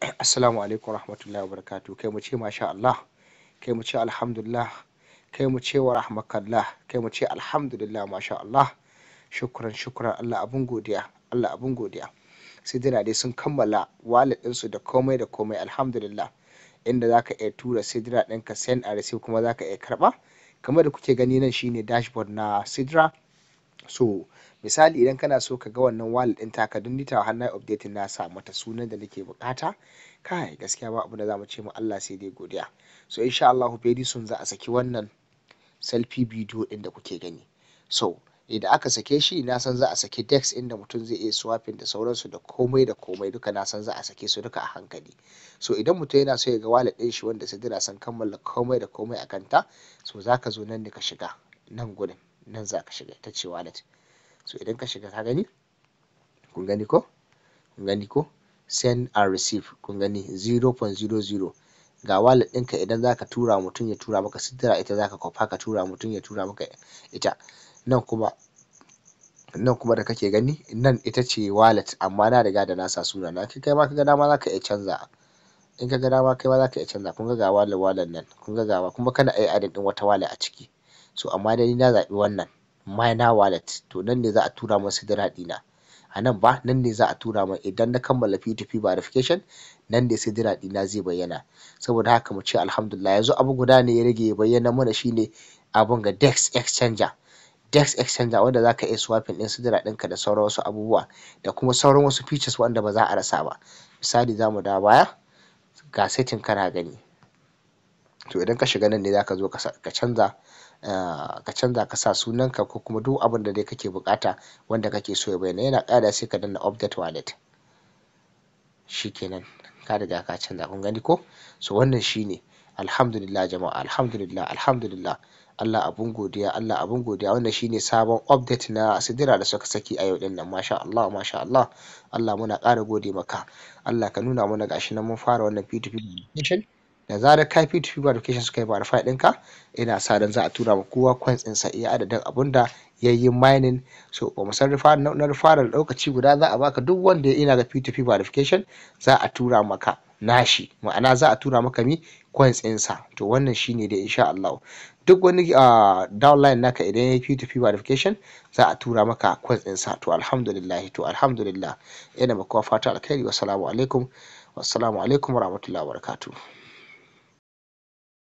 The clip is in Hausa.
Assalamu alaikum warahmatullahi wabarakatuh. Kai mu ce masha Allah, kai mu ce alhamdulillah, kai mu ce wa rahmakallah, kai mu ce alhamdulillah masha Allah. Shukran shukran, Allah abun godiya, Allah abun godiya. Sai dai sun kammala wallet ɗinsu da komai alhamdulillah. Inda zaka iya tura sidira ɗinka send and receive kuma zaka iya karɓa. Kamar da kuke gani nan shine dashboard na sidira. So misali idan kana so ka ga wannan wallet ɗin taka don ni tawa har nayi updating na sa mata sunan da nake buƙata. Kai gaskiya ba abin da zamu ce ma Allah sai dai godiya. So insha Allahu very soon za a saki wannan selfie video ɗin da kuke gani. So idan aka sake shi na san za a saki DEX inda mutum zai iya swapping da sauransu da komai duka na san za a sake su duka a hankali. So idan mutum yana so ya ga wallet ɗin shi wanda sidira sun kammala komai a kanta, so zaka zo nan ne ka shiga nan gurin, nan za ka shiga ita ce wallet. So idan ka shiga ka gani, kun gani ko, kun gani ko, send and receive, kun gani 0.00. Ga wallet ɗinka idan zaka tura mutum ya tura maka sidira, ita zaka kwafa ka tura mutum ya tura maka ita. Nan kuma da kake gani nan ita ce wallet, amma na riga da na sa sunana. Kai ma ka ga dama zaka iya canza, in ka ga dama kai ma zaka iya canza. Kun ga wallet nan, kun ga gawa, kuma kana iya adding ɗin wata wallet a ciki. So amma dai ni na zaɓi wannan Miner wallet, to nan ne za a tura min sidira ɗina. A nan ba, nan ne za a tura min idan na kammala P2P verification, nan ne sidira ɗina zai bayyana. Saboda haka mu ce alhamdulillah. Yanzu abu guda ne ya rage ya bayyana mana, shine abun ga DEX exchanger. DEX exchanger wanda zaka iya swapping ɗin sidira ɗinka da sauran wasu abubuwa da kuma sauran wasu features wanda ba za a rasa ba. Misali zamu dawo baya, ga setting kana gani. To idan ka shiga nan ne zaka zo ka canza ka sa sunanka ko kuma duk abin da dai kake buƙata wanda kake so ya bayyana. Yana ƙara sai ka danna update wallet. Shikenan ka riga ka canza, kun gani ko. So wannan shine, alhamdulillah jama'a, alhamdulillah. Allah abun godiya, Allah abun godiya. Wannan shine sabon update na sidira da suka saki a yau din nan. Masha Allah, masha Allah. Allah muna ƙara gode maka. Allah ka nuna mana gashi nan mun fara wannan P2P verification. Da zarar ka P2P verification suka yi verify ɗinka, ina sa ran za a tura ma kowa coins ɗinsa iya adadin abunda yayi mining. So ba mu san na fara lokaci guda za a baka duk wanda ya ina ga P2P verification za a tura maka nashi, ma'ana za a tura maka coins ɗinsa. To wannan shine dai insha Allah. Duk wani downline naka idan yayi P2P verification za a tura maka coins ɗinsa. To alhamdulillah. Ina maka fata alkhairi. Wassalamu alaikum warahmatullahi wabarakatuh.